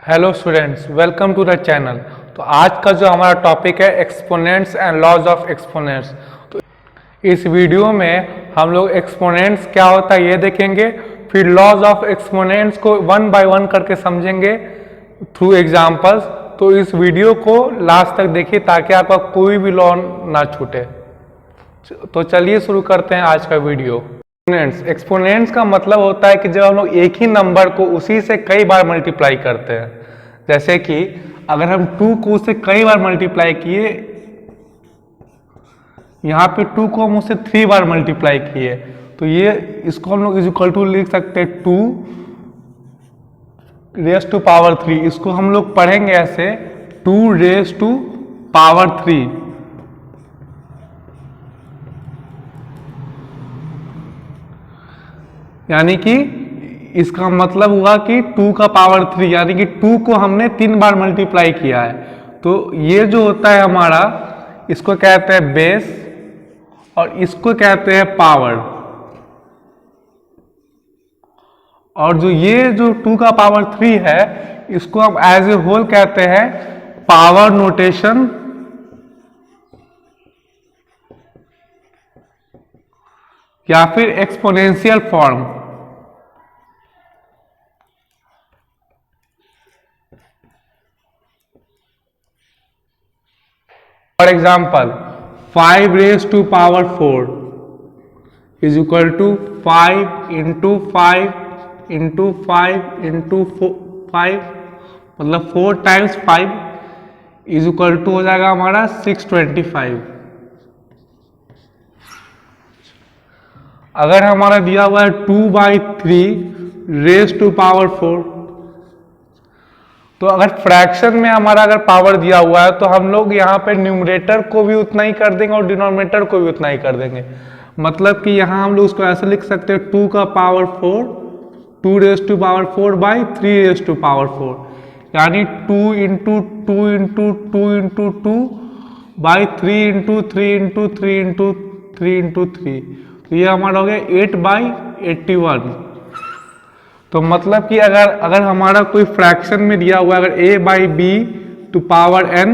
Hello students, welcome to the channel. तो आज का जो हमारा टॉपिक है exponents and laws of exponents. तो इस वीडियो में हम लोग एक्सपोनेंट्स क्या होता है ये देखेंगे, फिर लॉज ऑफ एक्सपोनेंट्स को वन बाय वन करके समझेंगे थ्रू एग्जांपल्स। तो इस वीडियो को लास्ट तक देखिए ताकि आपका कोई भी लॉ ना छूटे। तो चलिए शुरू करते हैं आज का वीडियो। एक्सपोनेंट्स का मतलब होता है कि जब हम लोग एक ही नंबर को उसी से कई बार मल्टीप्लाई करते हैं। जैसे कि अगर हम 2 को उससे कई बार मल्टीप्लाई किए, यहाँ पे 2 को हम उससे 3 बार मल्टीप्लाई किए, तो ये इसको हम लोग इज इक्वल टू लिख सकते हैं 2 रेज टू पावर 3। इसको हम लोग पढ़ेंगे ऐसे 2 रेज टू पावर 3। यानी कि इसका मतलब हुआ कि 2 का पावर 3, यानी कि 2 को हमने 3 बार मल्टीप्लाई किया है। तो ये जो होता है हमारा, इसको कहते हैं बेस और इसको कहते हैं पावर। और जो ये जो 2 का पावर 3 है, इसको हम एज ए होल कहते हैं पावर नोटेशन या फिर exponential form. For example 5 raise to power 4 is equal to 5 into 5 into 5 into 5, मतलब 4 टाइम्स 5 इज इक्वल टू हो जाएगा हमारा 625। अगर हमारा दिया हुआ है 2/3 रेज टू पावर 4, तो अगर फ्रैक्शन में हमारा अगर पावर दिया हुआ है तो हम लोग यहाँ पे न्यूमरेटर को भी उतना ही कर देंगे और डिनोमिनेटर को भी उतना ही कर देंगे। मतलब कि यहाँ हम लोग उसको ऐसे लिख सकते हैं 2 का power 4, 2 raise to power 4/3 raise to power 4, यानी 2 into 2 into 2 into 2/3 into 3 into 3 into 3 into 3। तो ये हमारा हो गया 8/81। तो मतलब कि अगर हमारा कोई फ्रैक्शन में दिया हुआ है, अगर a/b टू पावर n,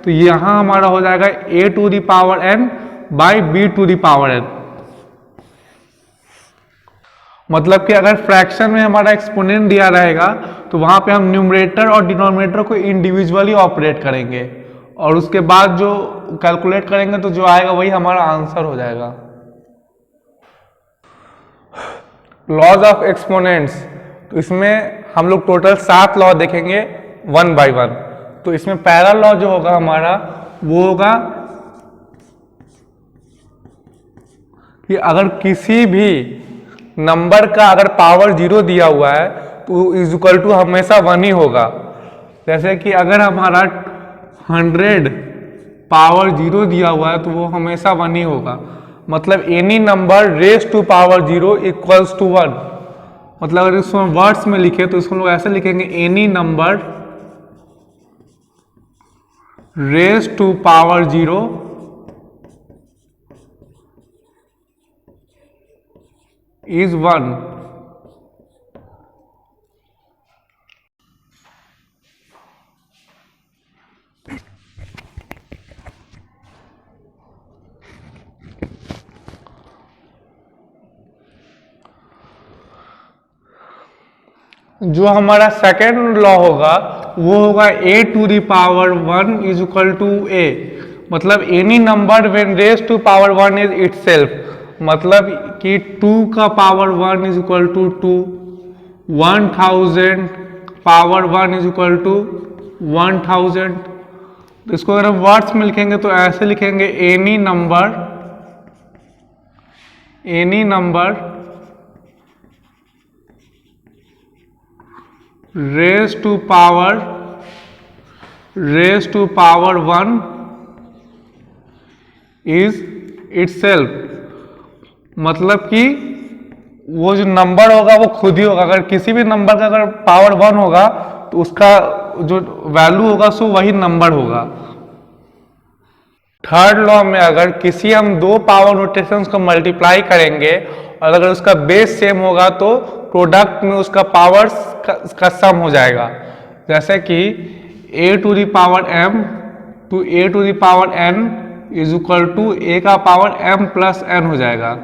तो यहाँ हमारा हो जाएगा a to the power n by b to the power n। मतलब कि अगर फ्रैक्शन में हमारा एक्सपोनेंट दिया रहेगा तो वहां पे हम न्यूमरेटर और डिनोमिनेटर को इंडिविजुअली ऑपरेट करेंगे और उसके बाद जो कैलकुलेट करेंगे तो जो आएगा वही हमारा आंसर हो जाएगा। लॉज ऑफ एक्सपोनेंट्स, तो इसमें हम लोग टोटल 7 लॉ देखेंगे 1 बाय 1। तो इसमें पहला लॉ जो होगा हमारा वो होगा कि अगर किसी भी नंबर का अगर पावर 0 दिया हुआ है तो इज इक्वल टू हमेशा 1 ही होगा। जैसे कि अगर हमारा 100 पावर 0 दिया हुआ है तो वो हमेशा 1 ही होगा। मतलब any number raise to power 0 equals to 1। मतलब अगर इसको वर्ड्स में लिखे तो इसको लोग ऐसे लिखेंगे any number raise to power 0 is 1। जो हमारा सेकेंड लॉ होगा वो होगा a to the power 1 is equal to a। मतलब any number when raise to power 1 is itself. मतलब कि 2 का power 1 is equal to 2, 1000 power 1 is equal to 1000। तो इसको अगर हम वर्ड्स में लिखेंगे तो ऐसे लिखेंगे any number raise to power 1 is itself. मतलब कि वो जो नंबर होगा वो खुद ही होगा। अगर किसी भी नंबर का अगर पावर 1 होगा तो उसका जो वैल्यू होगा सो वही नंबर होगा। थर्ड लॉ में अगर किसी हम 2 पावर नोटेशंस को मल्टीप्लाई करेंगे और अगर उसका बेस सेम होगा तो प्रोडक्ट में उसका पावर्स का सम हो जाएगा। जैसे कि a to the power m to a to the power n is equal to a का पावर m प्लस n हो जाएगा।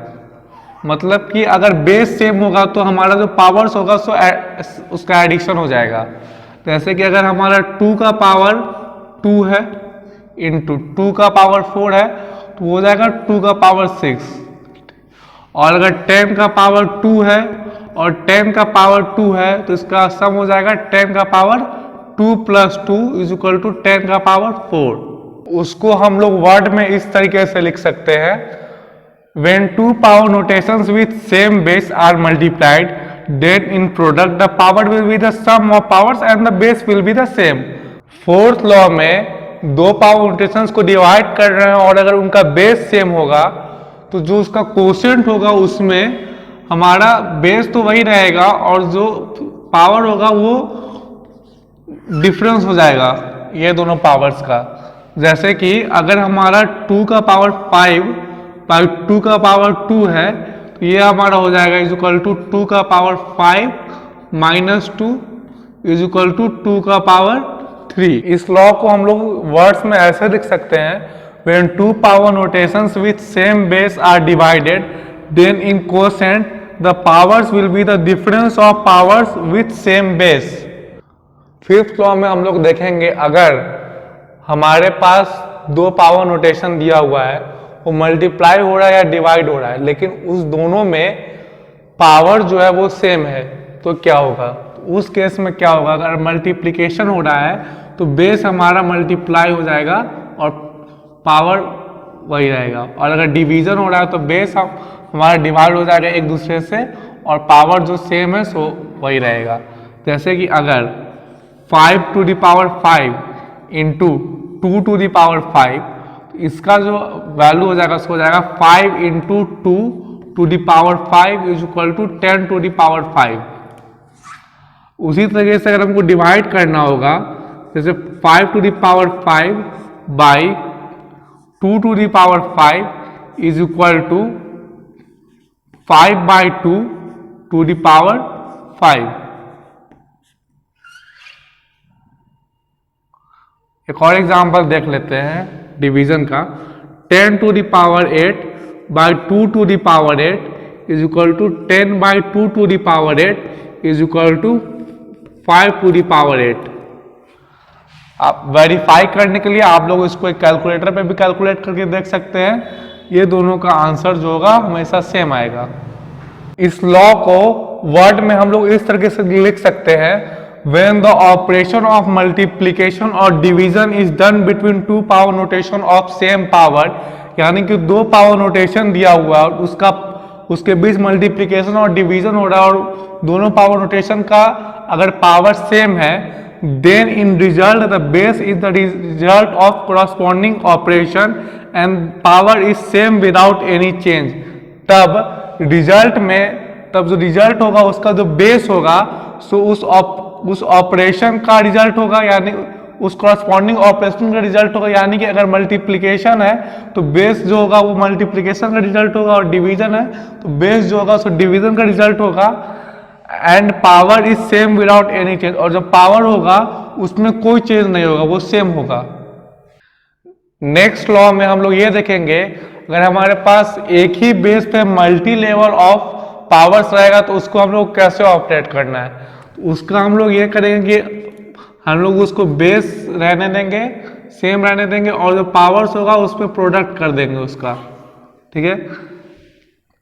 मतलब कि अगर बेस सेम होगा तो हमारा जो पावर्स होगा सो उसका एडिशन हो जाएगा। जैसे कि अगर हमारा 2 का पावर 2 है इंटू 2 का पावर 4 है तो हो जाएगा 2 का पावर 6, और अगर 10 का पावर 2 है और 10 का पावर 2 है तो इसका सम हो जाएगा 10 का power 2 plus 2 is equal to 10 का पावर 4। उसको हम लोग वर्ड में इस तरीके से लिख सकते हैं, when two power notations with same base are multiplied, then in product the power will be the sum of powers and the base will be the same। Fourth law में दो पावर नोटेशंस को divide कर रहे हैं और अगर उनका base same होगा तो जो उसका कोशेंट होगा उसमें हमारा बेस तो वही रहेगा और जो पावर होगा वो डिफरेंस हो जाएगा ये दोनों पावर्स का। जैसे कि अगर हमारा 2 का पावर 5 बाई 2 का पावर 2 है तो ये हमारा हो जाएगा इज इक्वल टू 2 का power 5 minus 2 is equal to 2 का पावर 3। इस लॉ को हम लोग वर्ड्स में ऐसे लिख सकते हैं, when two power notations with same base are divided, then in quotient the powers will be the difference of powers with same base। Fifth law में हम लोग देखेंगे, अगर हमारे पास दो पावर नोटेशन दिया हुआ है वो मल्टीप्लाई हो रहा है या डिवाइड हो रहा है लेकिन उस दोनों में पावर जो है वो सेम है तो क्या होगा। उस केस में क्या होगा, अगर मल्टीप्लिकेशन हो रहा है तो बेस हमारा मल्टीप्लाई हो जाएगा और पावर वही रहेगा, और अगर डिवीजन हो रहा है तो बेस हमारा डिवाइड हो जाएगा एक दूसरे से और पावर जो सेम है सो वही रहेगा। जैसे कि अगर 5 to the power 5 into 2 to the power 5, इसका जो वैल्यू हो जाएगा उसको हो जाएगा 5 into 2 to the power 5 is equal to 10 to the power 5। उसी तरीके से अगर हमको डिवाइड करना होगा, जैसे 5 to the power 5 by 2 to the power 5 is equal to 5 by 2 to the power 5। एक और एग्जांपल देख लेते हैं डिवीजन का, 10 to the power 8 by 2 to the power 8 is equal to 10 by 2 to the power 8 is equal to 5 to the power 8। आप verify करने के लिए आप लोग इसको एक कैलकुलेटर पे भी कैलकुलेट करके देख सकते हैं, ये दोनों का आंसर जो होगा हमेशा सेम आएगा। इस लॉ को वर्ड में हम लोग इस तरीके से लिख सकते हैं, when the operation of multiplication or division is done between two power notation of same power, यानी कि दो पावर नोटेशन दिया हुआ है उसके बीच मल्टीप्लिकेशन और डिवीजन हो रहा है और दोनों पावर नोटेशन का अगर पावर सेम है, then in result the base is the result of corresponding operation and power is same without any change। तब रिजल्ट में जो रिजल्ट होगा उसका जो बेस होगा सो उस ऑपरेशन का रिजल्ट होगा, यानी उस कॉरस्पॉन्डिंग ऑपरेशन का रिजल्ट होगा। यानी कि अगर मल्टीप्लिकेशन है तो बेस जो होगा वो मल्टीप्लिकेशन का रिजल्ट होगा और डिवीजन है तो बेस जो होगा सो डिवीजन का रिजल्ट होगा। And power is same without any change, और जो पावर होगा उसमें कोई चेंज नहीं होगा, वो सेम होगा। नेक्स्ट लॉ में हम लोग ये देखेंगे, अगर हमारे पास एक ही बेस पे मल्टी लेवल ऑफ पावर्स रहेगा तो उसको हम लोग कैसे ऑपरेट करना है। तो उसका हम लोग ये करेंगे कि हम लोग उसको बेस रहने देंगे, सेम रहने देंगे और जो पावर्स होगा उस पर प्रोडक्ट कर देंगे उसका, ठीक है।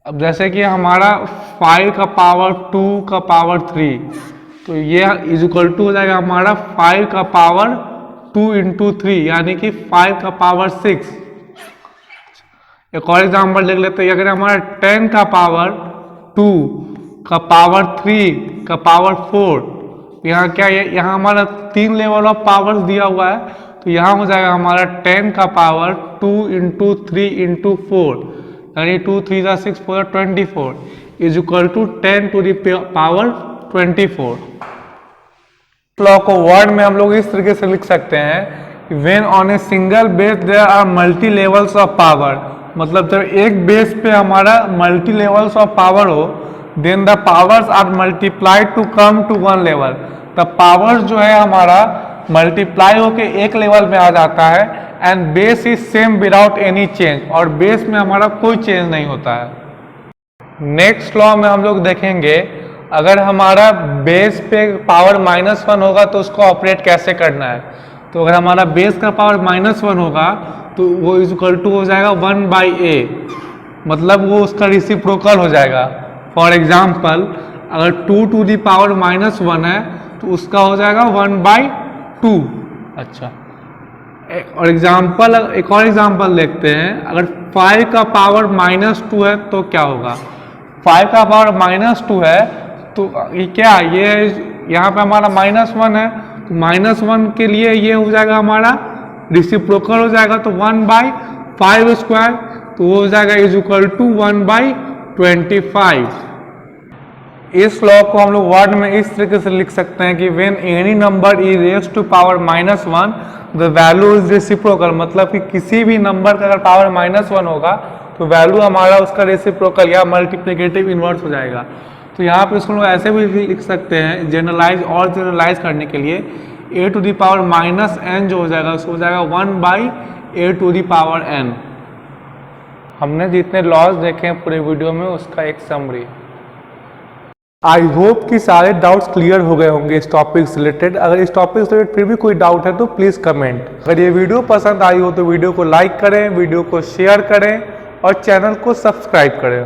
अब जैसे कि हमारा 5 का पावर 2 का पावर 3 तो ये इज इक्वल टू हो जाएगा हमारा 5 का पावर 2 इंटू 3 यानी कि 5 का पावर 6। एक और एग्जाम्पल देख लेते हैं, अगर हमारा 10 का पावर 2 का पावर 3 का पावर 4, यहाँ क्या है, यहाँ हमारा 3 लेवल ऑफ पावर्स दिया हुआ है तो यहाँ हो जाएगा हमारा 10 का पावर 2 इंटू 3 इंटू 4 यानी 2 3 6 4 24 is equal to 10 to the power 24। Law को वर्ड में हम लोग इस तरीके से लिख सकते हैं, when on a single base there are multi levels of power, मतलब जब एक बेस पे हमारा मल्टी लेवल्स ऑफ पावर हो, then the powers are multiplied to come to one level, तब पावर जो है हमारा मल्टीप्लाई होके एक लेवल में आ जाता है and base is same without any change, और बेस में हमारा कोई चेंज नहीं होता है। नेक्स्ट लॉ में हम लोग देखेंगे अगर हमारा बेस पे पावर -1 होगा तो उसको ऑपरेट कैसे करना है। तो अगर हमारा बेस का पावर -1 होगा तो वो इज इक्वल टू हो जाएगा 1/a, मतलब वो उसका रेसिप्रोकल हो जाएगा। फॉर एग्जाम्पल अगर 2 टू दी पावर -1 है तो उसका हो जाएगा 1/2। अच्छा, एक और एग्जाम्पल देखते हैं। अगर 5 का पावर -2 है तो क्या होगा। 5 का पावर -2 है तो ये क्या, ये यहाँ पे हमारा -1 है तो -1 के लिए ये हो जाएगा हमारा रेसिप्रोकल हो जाएगा, तो 1/5², तो वो हो जाएगा इज इक्वल टू 1/25। इस लॉ को हम लोग वर्ड में इस तरीके से लिख सकते हैं कि when any number is raised to power -1 the value is reciprocal, मतलब कि किसी भी नंबर का अगर पावर -1 होगा तो वैल्यू हमारा उसका रेसिप्रोकल या मल्टीप्लिकेटिव इन्वर्स हो जाएगा। तो यहाँ पे इसको लोग ऐसे भी लिख सकते हैं जनरलाइज करने के लिए a to the power -n जो हो जाएगा उसको हो जाएगा 1/a to the power n। हमने जितने लॉज देखे हैं पूरे वीडियो में उसका एक समरी। आई होप कि सारे डाउट्स क्लियर हो गए होंगे इस टॉपिक से रिलेटेड। अगर इस टॉपिक से रिलेटेड फिर भी कोई डाउट है तो प्लीज़ कमेंट। अगर ये वीडियो पसंद आई हो तो वीडियो को लाइक करें, वीडियो को शेयर करें और चैनल को सब्सक्राइब करें।